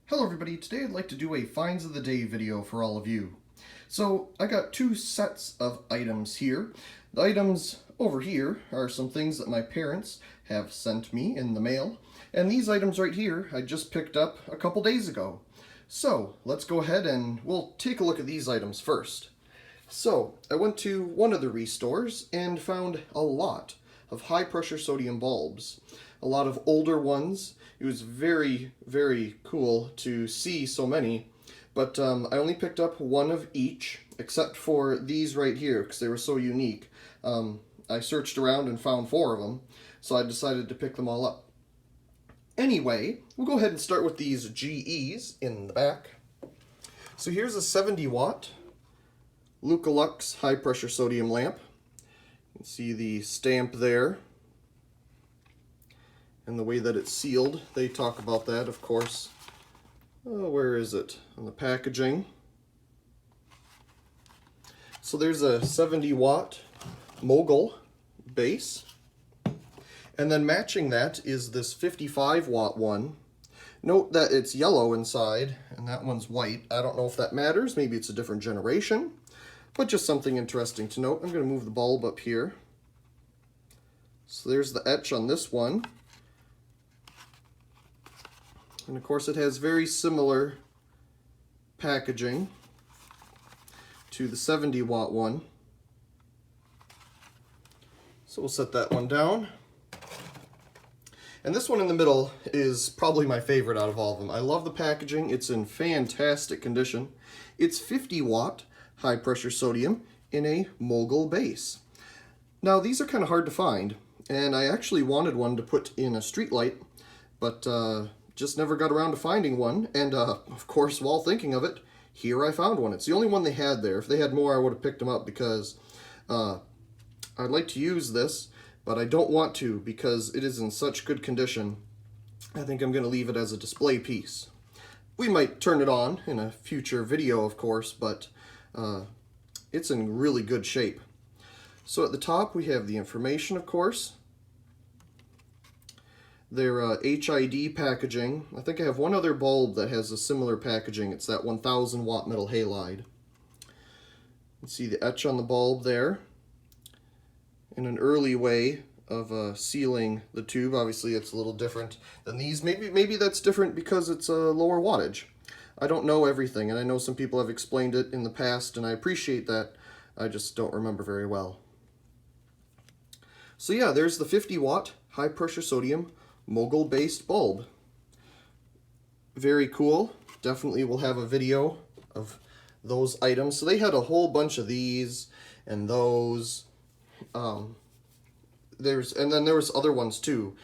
Hello everybody, today I'd like to do a finds of the day video for all of you. So I got two sets of items here. The items over here are some things that my parents have sent me in the mail, and these items right here I just picked up a couple days ago. So let's go ahead and we'll take a look at these items first. So I went to one of the restores and found a lot of high pressure sodium bulbs. A lot of older ones. It was very, very cool to see so many, but I only picked up one of each, except for these right here, because they were so unique. I searched around and found four of them, so I decided to pick them all up. Anyway, we'll go ahead and start with these GEs in the back. So here's a 70 watt Leukoluxe high pressure sodium lamp. You can see the stamp there. And the way that it's sealed, they talk about that, of course. Oh, where is it? On the packaging. So there's a 70 watt Mogul base. And then matching that is this 55 watt one. Note that it's yellow inside, and that one's white. I don't know if that matters. Maybe it's a different generation. But just something interesting to note. I'm going to move the bulb up here. So there's the etch on this one. And of course it has very similar packaging to the 70 watt one. So we'll set that one down. And this one in the middle is probably my favorite out of all of them. I love the packaging. It's in fantastic condition. It's 50 watt high pressure sodium in a Mogul base. Now these are kind of hard to find, and I actually wanted one to put in a street light, but just never got around to finding one, and of course, while thinking of it, here I found one. It's the only one they had there. If they had more, I would have picked them up because I'd like to use this, but I don't want to because it is in such good condition. I think I'm going to leave it as a display piece. We might turn it on in a future video, of course, but it's in really good shape. So at the top, we have the information, of course. Their HID packaging. I think I have one other bulb that has a similar packaging. It's that 1000 watt metal halide. You can see the etch on the bulb there. In an early way of sealing the tube. Obviously it's a little different than these. Maybe that's different because it's a lower wattage. I don't know everything, and I know some people have explained it in the past, and I appreciate that. I just don't remember very well. So yeah, there's the 50 watt high pressure sodium Mogul based bulb. Very cool. Definitely will have a video of those items. So they had a whole bunch of these and those. And then there was other ones too.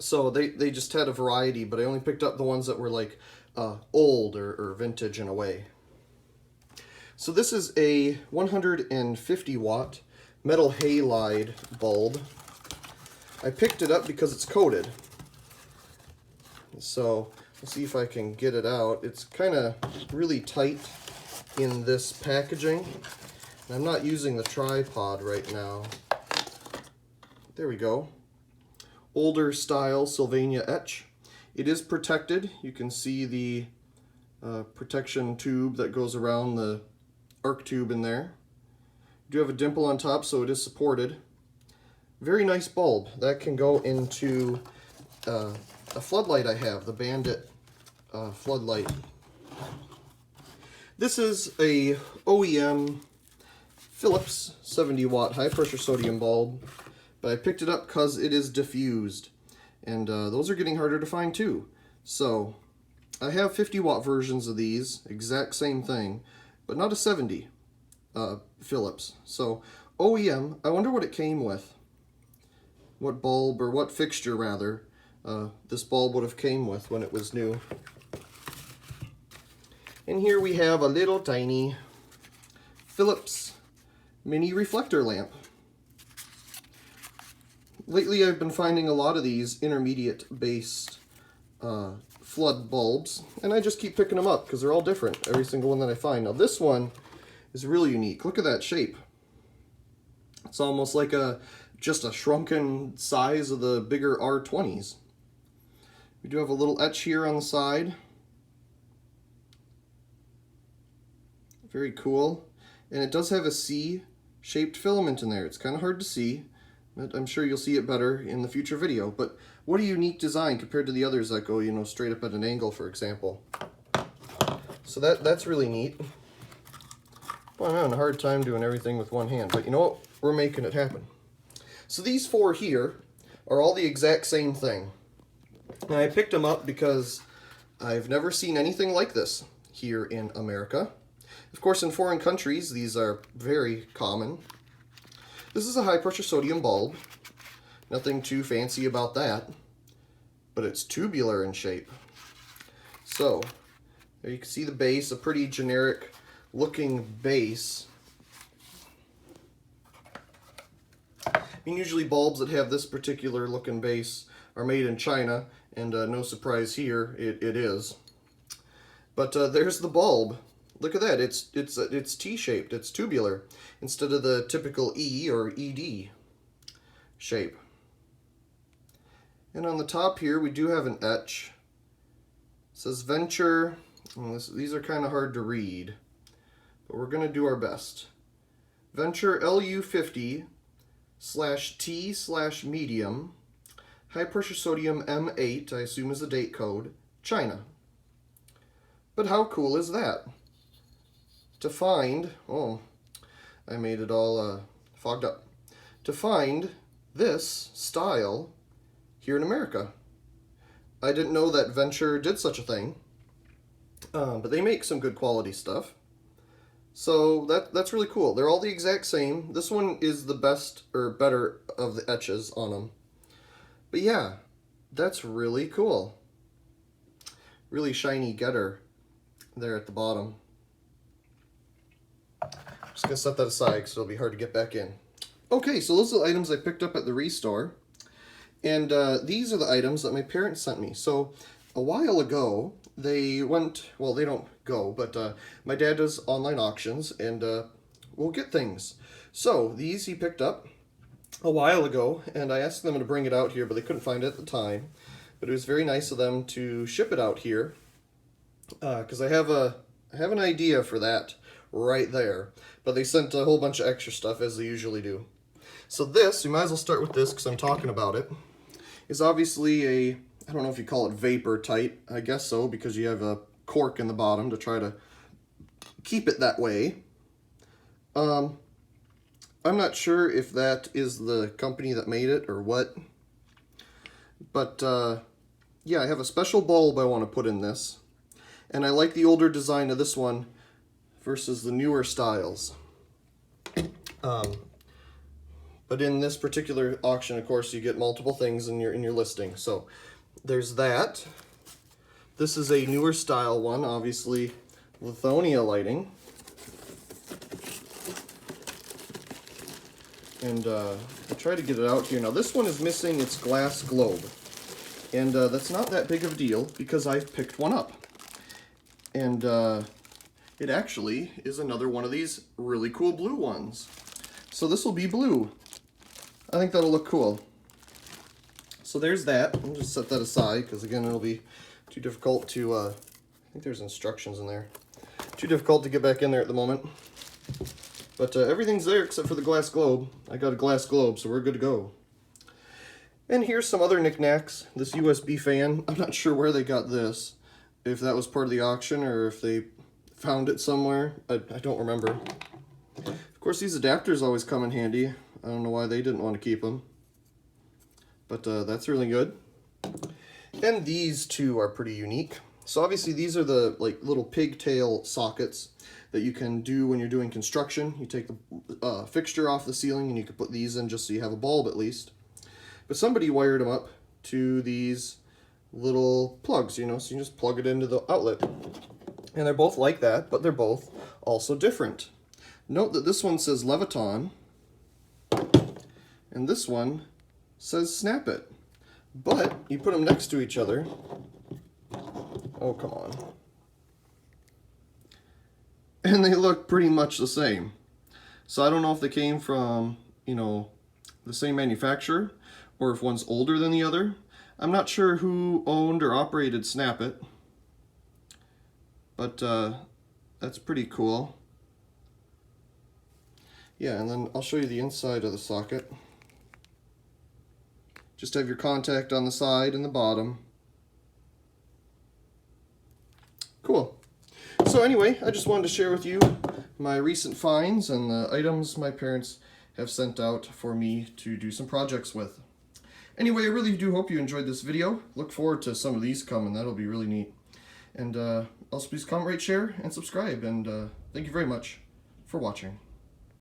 So they just had a variety, but I only picked up the ones that were like old or vintage in a way. So this is a 150 watt metal halide bulb. I picked it up because it's coated. So let's see if I can get it out. It's kind of really tight in this packaging. And I'm not using the tripod right now. There we go. Older style Sylvania etch. It is protected. You can see the protection tube that goes around the arc tube in there. You do have a dimple on top, so it is supported. Very nice bulb. That can go into a floodlight I have, the Bandit Floodlight. This is a OEM Phillips 70 watt high pressure sodium bulb, but I picked it up because it is diffused, and those are getting harder to find too. So I have 50 watt versions of these, exact same thing, but not a 70 Phillips. So OEM, I wonder what it came with. What bulb, or what fixture rather, this bulb would have came with when it was new. And here we have a little tiny Phillips mini reflector lamp. Lately I've been finding a lot of these intermediate based flood bulbs, and I just keep picking them up because they're all different, every single one that I find. Now this one is really unique. Look at that shape. It's almost like just a shrunken size of the bigger R20s. We do have a little etch here on the side. Very cool. And it does have a C-shaped filament in there. It's kind of hard to see, but I'm sure you'll see it better in the future video. But what a unique design compared to the others that go, you know, straight up at an angle, for example. So that's really neat. Well, I'm having a hard time doing everything with one hand, but you know what? We're making it happen. So these four here are all the exact same thing. And I picked them up because I've never seen anything like this here in America. Of course, in foreign countries, these are very common. This is a high-pressure sodium bulb. Nothing too fancy about that, but it's tubular in shape. So, there you can see the base, a pretty generic looking base. I mean, usually bulbs that have this particular looking base are made in China, and no surprise here, it is. But there's the bulb. Look at that, it's T-shaped, it's tubular, instead of the typical E or ED shape. And on the top here, we do have an etch. It says Venture. These are kind of hard to read, but we're going to do our best. Venture LU50/T/medium, high pressure sodium M8, I assume is the date code, China. But how cool is that? To find, oh, I made it all fogged up. To find this style here in America. I didn't know that Venture did such a thing, but they make some good quality stuff. So that's really cool. They're all the exact same. This one is the best or better of the etches on them. But yeah, that's really cool. Really shiny getter there at the bottom. Just gonna set that aside because it'll be hard to get back in. Okay, so those are the items I picked up at the Restore. And these are the items that my parents sent me. So a while ago, they went, well, they don't go, but my dad does online auctions, and we'll get things. So these he picked up a while ago, and I asked them to bring it out here, but they couldn't find it at the time. But it was very nice of them to ship it out here, because I have an idea for that right there. But they sent a whole bunch of extra stuff, as they usually do. So this, we might as well start with this because I'm talking about it, is obviously a, I don't know if you call it vapor tight, I guess so, because you have a cork in the bottom to try to keep it that way. I'm not sure if that is the company that made it or what, but yeah, I have a special bulb I want to put in this, and I like the older design of this one versus the newer styles. But in this particular auction, of course, you get multiple things in your listing. So there's that. This is a newer style one, obviously Lithonia lighting. And I'll try to get it out here. Now this one is missing its glass globe. And that's not that big of a deal because I've picked one up. And it actually is another one of these really cool blue ones. So this will be blue. I think that'll look cool. So there's that. I'll just set that aside because again it'll be too difficult to, I think there's instructions in there. Too difficult to get back in there at the moment. But everything's there except for the glass globe. I got a glass globe, so we're good to go. And here's some other knickknacks. This USB fan, I'm not sure where they got this. If that was part of the auction or if they found it somewhere. I don't remember. Of course, these adapters always come in handy. I don't know why they didn't want to keep them. But that's really good. And these two are pretty unique. So obviously these are the like little pigtail sockets that you can do when you're doing construction. You take the fixture off the ceiling and you can put these in just so you have a bulb at least. But somebody wired them up to these little plugs, you know, so you just plug it into the outlet. And they're both like that, but they're both also different. Note that this one says Leviton, and this one says Snap It. But you put them next to each other. Oh, come on. And they look pretty much the same. So I don't know if they came from, you know, the same manufacturer or if one's older than the other. I'm not sure who owned or operated Snap It, but that's pretty cool. Yeah, and then I'll show you the inside of the socket. Just have your contact on the side and the bottom. Cool. So anyway, I just wanted to share with you my recent finds and the items my parents have sent out for me to do some projects with. Anyway, I really do hope you enjoyed this video. Look forward to some of these coming. That'll be really neat. And also please comment, rate, share, and subscribe. And thank you very much for watching.